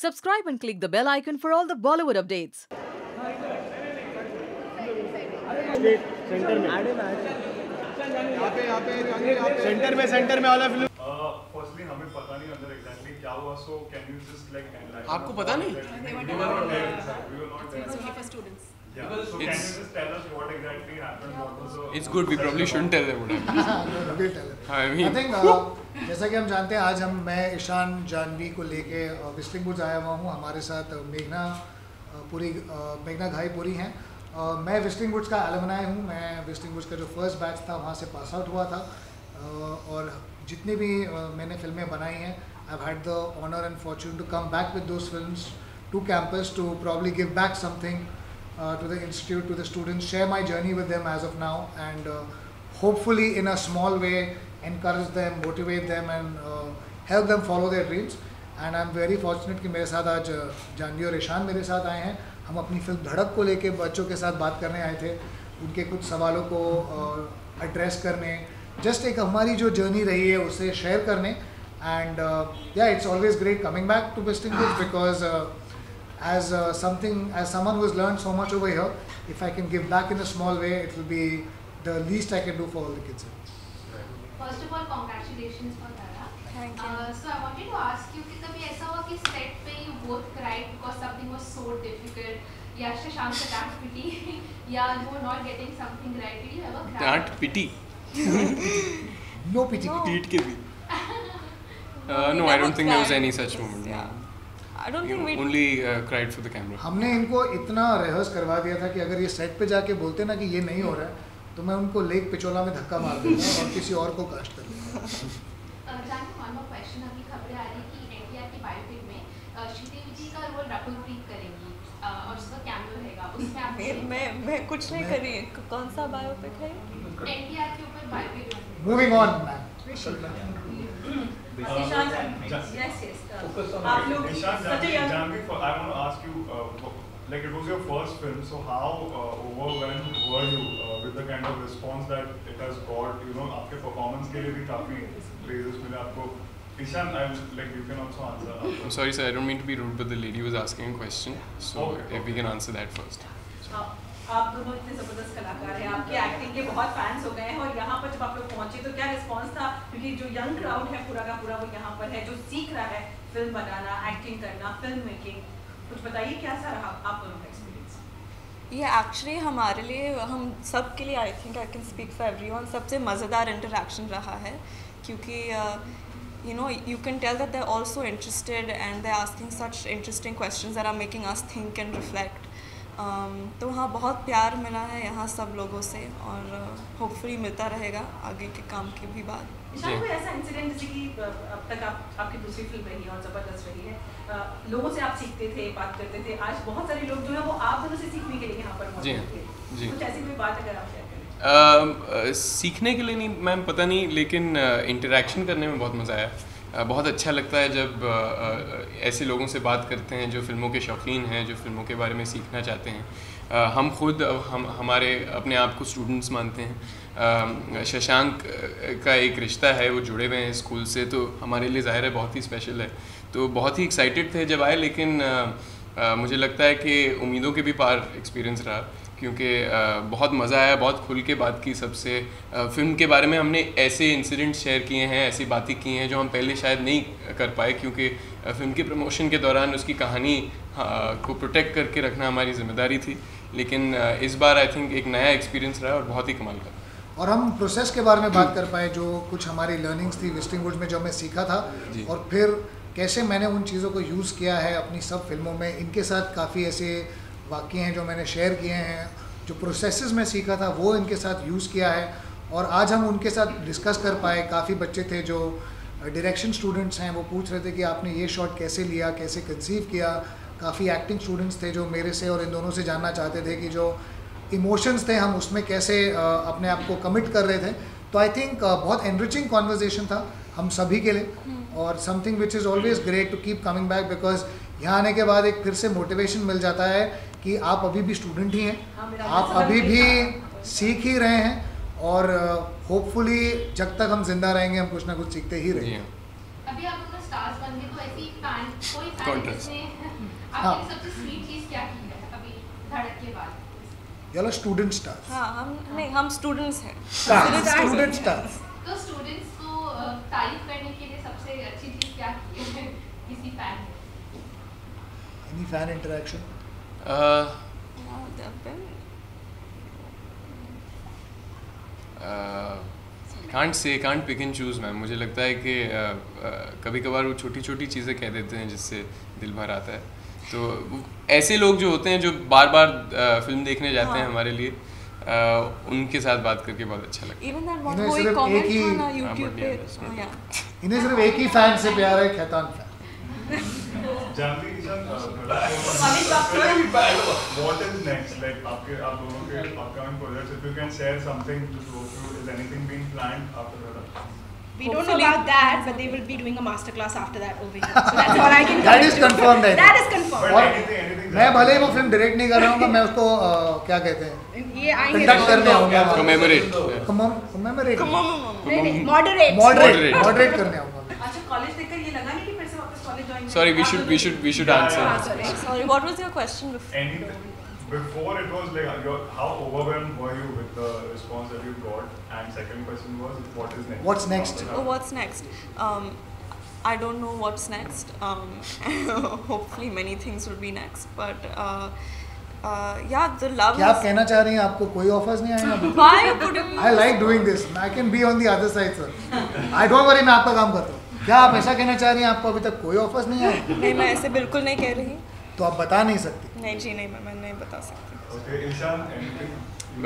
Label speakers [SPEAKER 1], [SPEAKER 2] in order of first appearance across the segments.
[SPEAKER 1] Subscribe and click the bell icon for all the Bollywood updates.
[SPEAKER 2] Centre में वाला film
[SPEAKER 3] firstly हमें पता नहीं अंदर एग्जैक्टली क्या हुआ, so can you just like enlighten
[SPEAKER 2] आपको पता नहीं? It's good. We probably shouldn't tell them what happened. I mean,
[SPEAKER 4] I think जैसा कि हम जानते हैं, आज मैं ईशान जानवी को लेके विस्टिंग वुड्स आया हुआ हूँ। हमारे साथ मेघना घाई पुरी हैं। मैं विस्टिंग वुड्स का एलुमनाई हूँ। मैं विस्टिंग वुड्स का जो फर्स्ट बैच था वहाँ से पास आउट हुआ था, और जितनी भी मैंने फिल्में बनाई हैं, I have had the honour and fortune to come back with those films to campus to probably give back something to the institute, to the students, share my journey with them as of now, and hopefully in a small way encourage them, motivate them, and help them follow their dreams. And I'm very fortunate कि मेरे साथ आज जानवी और ईशान मेरे साथ आए हैं। हम अपनी फिल्म धड़क को लेके बच्चों के साथ बात करने आए थे, उनके कुछ सवालों को एड्रेस करने, जस्ट एक हमारी जो जर्नी रही है उसे शेयर करने। And yeah, it's always great coming back to Westing Woods because as someone who has learned so much over here, if I can give back in a small way, it will be the least I can do for all the kids.
[SPEAKER 5] First of all, congratulations for Dhara.
[SPEAKER 6] Thank you.
[SPEAKER 5] So I wanted to ask you कि कभी ऐसा हुआ कि set पे you both cried because something was so difficult, या शशांक से डांट पिटी, या you were not getting something right? Did you ever cry?
[SPEAKER 2] डांट पिटी?
[SPEAKER 4] No pity.
[SPEAKER 2] पीट के भी? No, I don't think there was any such moment.
[SPEAKER 6] Yeah. I don't think we
[SPEAKER 2] only cried for the camera.
[SPEAKER 4] हमने इनको इतना rehearse करवा दिया था कि अगर ये सेट पे जाके बोलते ना कि ये नहीं हो रहा है, तो मैं उनको लेक पिचोला में धक्का मार दूंगा और किसी और को कास्ट कर दूंगा।
[SPEAKER 5] जानवी, one more question, अभी खबरें आ रही कि NTR की बायोपिक में श्रीदेवी जी का रोल रकुलप्रीत करेंगी और उसका कैमियो रहेगा, उसमें आप
[SPEAKER 6] मैं कुछ नहीं कर रही। कौन सा बायोपिक है?
[SPEAKER 5] NTR के ऊपर biopic.
[SPEAKER 4] Moving on ma'am.
[SPEAKER 3] Janvi, I want to ask you, like it was your first film, so how overwhelmed were you with the kind of response that it has got? You know, आपके performance के लिए भी काफी praises मिले आपको. Ishan, like you can also answer.
[SPEAKER 2] I'm sorry, sir. I don't mean to be rude, but the lady was asking a question, so if we can answer that first.
[SPEAKER 7] आप दोनों इतने ज़बरदस्त कलाकार हैं, आपकी एक्टिंग के बहुत फैंस हो गए हैं, और यहाँ पर जब आप लोग पहुँचे तो क्या रिस्पांस था? क्योंकि जो यंग क्राउड है पूरा का पूरा वो यहाँ पर है, जो सीख रहा है फिल्म बनाना, एक्टिंग करना, फिल्म मेकिंग, कुछ बताइए कैसा रहा आप दोनों का एक्सपीरियंस?
[SPEAKER 6] ये एक्चुअली हमारे लिए, हम सब के लिए, I think I can speak for everyone, सबसे मज़ेदार इंटरेक्शन रहा है, क्योंकि you know, you can tell that they're also interested and they're asking such interesting questions that are making us think and reflect. तो वहाँ बहुत प्यार मिला है यहाँ सब लोगों से, और होपफुली मिलता रहेगा आगे के काम की भी बात।
[SPEAKER 7] ईशान, कोई ऐसा इंसिडेंट जैसे कि अब तक आपकी दूसरी फिल्म रही है और ज़बरदस्त रही है, लोगों से आप सीखते थे, बात करते थे, आज बहुत सारे लोग जो है वो आप दोनों से सीखने के लिए यहाँ पर मौजूद थे, कुछ ऐसी कोई बात अगर आप शेयर करें?
[SPEAKER 2] सीखने के लिए नहीं मैम, पता नहीं, लेकिन इंटरेक्शन करने में बहुत मज़ा आया। बहुत अच्छा लगता है जब ऐसे लोगों से बात करते हैं जो फ़िल्मों के शौकीन हैं, जो फ़िल्मों के बारे में सीखना चाहते हैं। हम खुद हमारे अपने आप को स्टूडेंट्स मानते हैं। शशांक का एक रिश्ता है, वो जुड़े हुए हैं स्कूल से, तो हमारे लिए ज़ाहिर है बहुत ही स्पेशल है। तो बहुत ही एक्साइटेड थे जब आए, लेकिन मुझे लगता है कि उम्मीदों के भी पार एक्सपीरियंस रहा, क्योंकि बहुत मज़ा आया, बहुत खुल के बात की सबसे। फ़िल्म के बारे में हमने ऐसे इंसिडेंट शेयर किए हैं, ऐसी बातें की हैं जो हम पहले शायद नहीं कर पाए, क्योंकि फ़िल्म के प्रमोशन के दौरान उसकी कहानी को प्रोटेक्ट करके रखना हमारी ज़िम्मेदारी थी। लेकिन इस बार आई थिंक एक नया एक्सपीरियंस रहा और बहुत ही कमाल का।
[SPEAKER 4] और हम प्रोसेस के बारे में बात कर पाए, जो कुछ हमारी लर्निंग्स थी विस्टिंग वुड्स में जो मैं सीखा था, और फिर कैसे मैंने उन चीज़ों को यूज़ किया है अपनी सब फिल्मों में। इनके साथ काफ़ी ऐसे वाक़े हैं जो मैंने शेयर किए हैं, जो प्रोसेसेस में सीखा था वो इनके साथ यूज़ किया है, और आज हम उनके साथ डिस्कस कर पाए। काफ़ी बच्चे थे जो डायरेक्शन स्टूडेंट्स हैं, वो पूछ रहे थे कि आपने ये शॉट कैसे लिया, कैसे कंसीव किया। काफ़ी एक्टिंग स्टूडेंट्स थे जो मेरे से और इन दोनों से जानना चाहते थे कि जो इमोशंस थे हम उसमें कैसे अपने आप को कमिट कर रहे थे। तो आई थिंक बहुत एनरिचिंग कॉन्वर्जेसन था हम सभी के लिए, और something which is always great to keep coming back, because यहाँ आने के बाद एक फिर से मोटिवेशन मिल जाता है कि आप अभी भी स्टूडेंट ही हैं, आप अभी भी सीख ही रहे हैं, और होपफुली जब तक हम जिंदा रहेंगे हम कुछ ना कुछ सीखते ही रहेंगे।
[SPEAKER 5] अभी आप स्टार्स बन गए, तो ऐसी कोई
[SPEAKER 2] Contrast.
[SPEAKER 5] ने
[SPEAKER 4] हाँ।
[SPEAKER 5] आपकी सबसे स्वीट चीज क्या की है अभी धड़क के बाद?
[SPEAKER 4] ये लो स्टूडेंट स्टार्स।
[SPEAKER 6] हाँ हम स्टूडेंट्स हैं।
[SPEAKER 4] Student stars.
[SPEAKER 5] तो स्टूडेंट्स को तारीफ करने के लिए सबसे अच्छी चीज क्या की है किसी फैन ने?
[SPEAKER 4] Any fan interaction?
[SPEAKER 2] Can't pick and choose ma'am. मुझे लगता है कि कभी कभार वो छोटी छोटी चीज़ें कह देते हैं जिससे दिल भर आता है। तो ऐसे लोग जो होते हैं जो बार बार फिल्म देखने जाते हैं हमारे लिए, उनके साथ बात करके बहुत अच्छा लगता है।
[SPEAKER 4] इन्हें सिर्फ एक ही इन्हें सिर्फ एक ही फैन से प्यार है, Khaitan fan.
[SPEAKER 3] Janhvi Kishan, what is next? Like आप दोनों के upcoming projects, if you can share something to go through, is anything being planned after that?
[SPEAKER 8] We don't know about that, but they will be doing a masterclass after that over here. So that's all I can.
[SPEAKER 4] That is confirmed.
[SPEAKER 8] That is confirmed.
[SPEAKER 3] But anything.
[SPEAKER 4] मैं भले ही वो film direct नहीं कर रहा हूँ, मैं उसको क्या कहते हैं,
[SPEAKER 8] ये आएंगे
[SPEAKER 4] कंडक्ट करने आऊँगा,
[SPEAKER 2] Commemorate.
[SPEAKER 4] मॉडरेट करने आऊँगा।
[SPEAKER 7] अच्छा, कॉलेज देखकर ये लगा नहीं कि फिर से वापस college join?
[SPEAKER 2] Sorry, we should answer.
[SPEAKER 6] Sorry, what was your question before?
[SPEAKER 3] Anything before it was like how overwhelmed were you with the response that you got? And second question was what is next?
[SPEAKER 4] What's next?
[SPEAKER 6] Oh, what's next? I don't know what's next. Hopefully many things will be next, but yeah, the love.
[SPEAKER 4] क्या आप कहना चाह रही हैं? आपको कोई offers नहीं आए अभी?
[SPEAKER 6] Why couldn't you?
[SPEAKER 4] I like doing this. I can be on the other side, sir. I don't worry, मैं आपका काम करता हूँ। क्या आप ऐसा कहना चाह रही हैं? आपको अभी तक कोई ऑफर्स नहीं आए?
[SPEAKER 6] नहीं, मैं ऐसे बिल्कुल नहीं कह रही।
[SPEAKER 4] तो आप बता नहीं सकती।
[SPEAKER 6] नहीं जी, नहीं, मैं नहीं बता सकती।
[SPEAKER 3] Okay, Ishan, anything?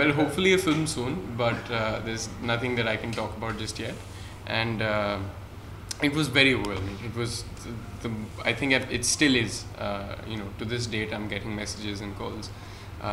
[SPEAKER 2] Well, hopefully a film soon, but there's nothing that I can talk about just yet. And it was very overwhelming. It was, I think it still is. To this date, I'm getting messages and calls,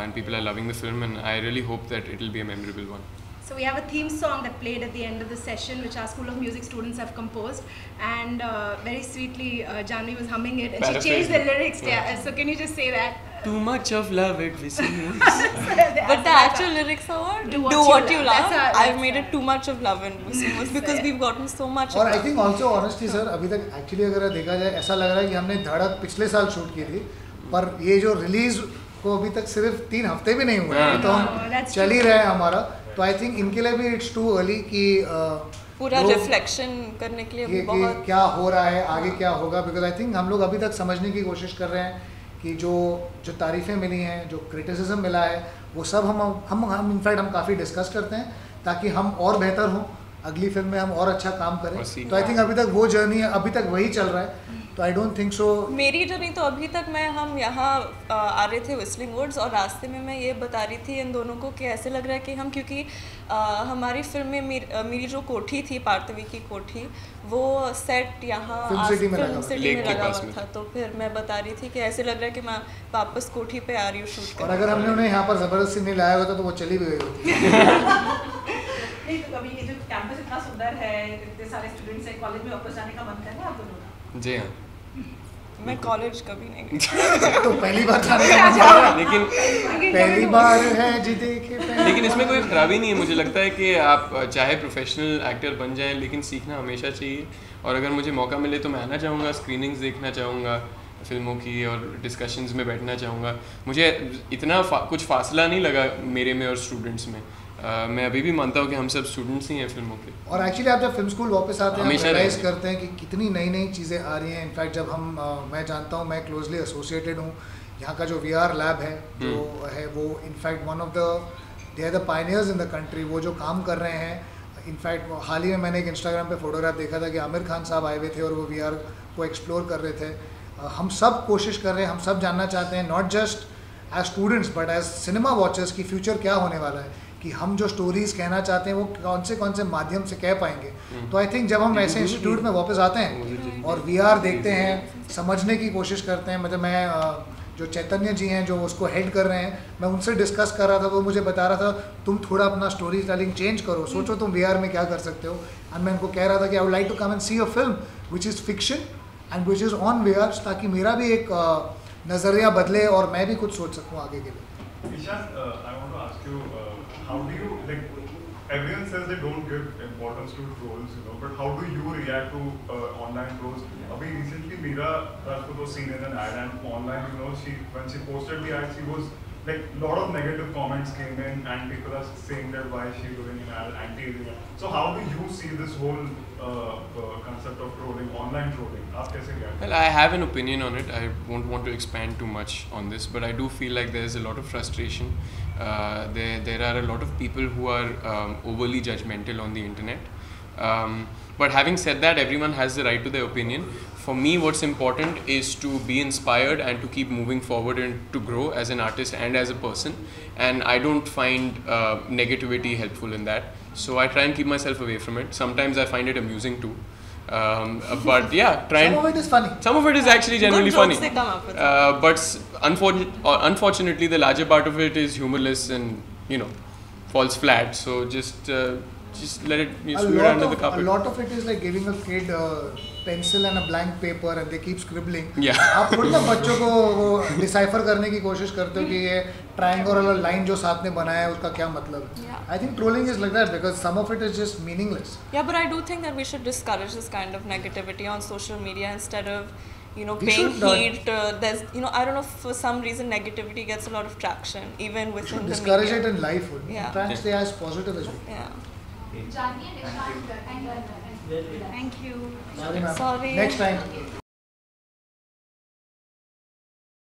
[SPEAKER 2] and people are loving the film, and I really hope that it'll be a memorable one.
[SPEAKER 8] So we have a theme song that played at the end of the session, which our School of Music students have composed, and very sweetly, Janvi was humming it, and she changed the lyrics. Yeah. So can you just say that?
[SPEAKER 2] Too much of love it seems.
[SPEAKER 6] But the actual lyrics are what? Do what you love. I've made it too much of love and Musimos because we've gotten so much.
[SPEAKER 4] और I think also honestly sir, अभी तक actually अगर देखा जाए ऐसा लग रहा है कि हमने धड़क पिछले साल शूट की थी, पर ये जो रिलीज को अभी तक सिर्फ 3 हफ्ते भी नहीं हुए, तो हम चल ही रहे हैं हमारा। तो आई थिंक इनके लिए भी इट्स टू अर्ली कि
[SPEAKER 6] पूरा रिफ्लेक्शन करने के लिए बहुत
[SPEAKER 4] क्या हो रहा है, आगे क्या होगा, बिकॉज आई थिंक हम लोग अभी तक समझने की कोशिश कर रहे हैं कि जो तारीफ़ें मिली हैं, जो क्रिटिसिज्म मिला है, वो सब हम इनफैक्ट हम काफ़ी डिस्कस करते हैं ताकि हम और बेहतर हों, अगली फिल्म में हम और अच्छा काम करें। तो आई थिंक अभी तक वो जर्नी अभी तक वही चल रहा है, तो आई डोंट थिंक सो।
[SPEAKER 6] मेरी जर्नी तो अभी तक हम यहाँ आ रहे थे व्हिस्लिंग वुड्स, और रास्ते में मैं ये बता रही थी इन दोनों को कि ऐसे लग रहा है कि हम, क्योंकि हमारी फिल्म में मेरी जो कोठी थी, पार्थवी की कोठी, वो सेट यहाँ
[SPEAKER 4] फिल्म सिटी में
[SPEAKER 6] लगा हुआ था। तो फिर मैं बता रही थी कि ऐसे लग रहा है कि मैं वापस कोठी पे आ रही हूँ शूट करने।
[SPEAKER 4] और अगर हमने उन्हें यहाँ पर ज़बरदस्ती नहीं लाया होता तो वो चली भी गई होती।
[SPEAKER 7] नहीं, तो अभी ये जो कैंपस इतना सुंदर है, इतने सारे स्टूडेंट्स हैं, कॉलेज में वापस जाने का मन कर रहा है आप दोनों का?
[SPEAKER 2] जी हाँ।
[SPEAKER 6] मैं कॉलेज कभी नहीं गई।
[SPEAKER 4] तो पहली बार जाने का मन कर रहा है,
[SPEAKER 2] लेकिन
[SPEAKER 4] पहली बार है जी देखे।
[SPEAKER 2] लेकिन इसमें कोई खराबी नहीं है। मुझे लगता है कि आप चाहे प्रोफेशनल एक्टर बन जाएं, लेकिन सीखना हमेशा चाहिए। और अगर मुझे मौका मिले तो मैं आना चाहूँगा, स्क्रीनिंग्स देखना चाहूँगा फिल्मों की, और डिस्कशंस में बैठना चाहूँगा। मुझे इतना कुछ फासला नहीं लगा मेरे में और स्टूडेंट्स में। मैं अभी भी मानता हूँ कि हम सब स्टूडेंट्स ही हैं फिल्मों के।
[SPEAKER 4] और एक्चुअली आप जब फिल्म स्कूल वापस आते हैं,
[SPEAKER 2] हमेशा
[SPEAKER 4] रियलाइज करते हैं कि कितनी नई नई चीज़ें आ रही हैं। इनफैक्ट जब मैं जानता हूँ, मैं क्लोजली एसोसिएटेड हूँ, यहाँ का जो VR लैब है जो है, वो in fact one of they are the pioneers in the country. वो जो काम कर रहे हैं, इनफैक्ट हाल ही में मैंने एक इंस्टाग्राम पे फोटोग्राफ देखा था कि आमिर खान साहब आए हुए थे और वो VR को एक्सप्लोर कर रहे थे। हम सब कोशिश कर रहे हैं, हम सब जानना चाहते हैं, not just as students but as cinema watchers, की फ्यूचर क्या होने वाला है, कि हम जो स्टोरीज़ कहना चाहते हैं वो कौन से माध्यम से कह पाएंगे। तो आई थिंक जब हम ऐसे इंस्टीट्यूट में वापस आते हैं और VR देखते हैं, समझने की कोशिश करते हैं, मतलब मैं जो चैतन्य जी हैं जो उसको हेड कर रहे हैं, मैं उनसे डिस्कस कर रहा था, वो मुझे बता रहा था तुम थोड़ा अपना स्टोरी टेलिंग चेंज करो, सोचो तुम VR में क्या कर सकते हो। एंड मैं उनको कह रहा था कि I would like to come and see a film which is fiction and which is on VR, ताकि मेरा भी एक नज़रिया बदले और मैं भी कुछ सोच सकूँ आगे के लिए।
[SPEAKER 3] Ishan, I want to ask you, how do you, like, everyone says they don't give importance to trolls, you know, but how do you react to online trolls? Abhi recently Meera Rajput was seen in an ad, and online, you know, when she posted the ad, she was like lot of negative comments came in, and people are saying that why is she doing an ad, anti-aging. So how do you see this whole concept of trolling, online trolling? Aap kaise react?
[SPEAKER 2] Well, I have an opinion on it. I won't want to expand too much on this, but I do feel like there's a lot of frustration. There are a lot of people who are overly judgmental on the internet. But having said that, everyone has the right to their opinion. For me, what's important is to be inspired and to keep moving forward and to grow as an artist and as a person. And I don't find negativity helpful in that. So I try and keep myself away from it. Sometimes I find it amusing too. But yeah,
[SPEAKER 4] some of it is funny.
[SPEAKER 2] Some of it is actually genuinely funny.
[SPEAKER 6] They come up with
[SPEAKER 2] but unfortunately, the larger part of it is humorless and, you know, falls flat. So just let it sweep it under the carpet.
[SPEAKER 4] A lot of it is like giving a kid a pencil and a blank paper and they keep scribbling.
[SPEAKER 2] Yeah.
[SPEAKER 4] आप थोड़ी ना बच्चों को वो decipher करने की कोशिश करते हो कि ये triangle और line जो साथ में बनाया है उसका क्या मतलब है.
[SPEAKER 6] Yeah.
[SPEAKER 4] I think trolling is like that because some of it is just meaningless.
[SPEAKER 6] Yeah, but I do think that we should discourage this kind of negativity on social media instead of, you know,
[SPEAKER 4] We
[SPEAKER 6] paying
[SPEAKER 4] should not.
[SPEAKER 6] heed to, there's, you know, I don't know, for some reason negativity gets a lot of traction even
[SPEAKER 4] We
[SPEAKER 6] within
[SPEAKER 4] should
[SPEAKER 6] the
[SPEAKER 4] discourage
[SPEAKER 6] media.
[SPEAKER 4] it in life.
[SPEAKER 6] Yeah.
[SPEAKER 4] Try and stay as positive as well.
[SPEAKER 6] Yeah.
[SPEAKER 5] Jhanvi and Ishant, and
[SPEAKER 8] Thank you.
[SPEAKER 4] Sorry, ma'am.
[SPEAKER 6] Sorry.
[SPEAKER 4] Next time.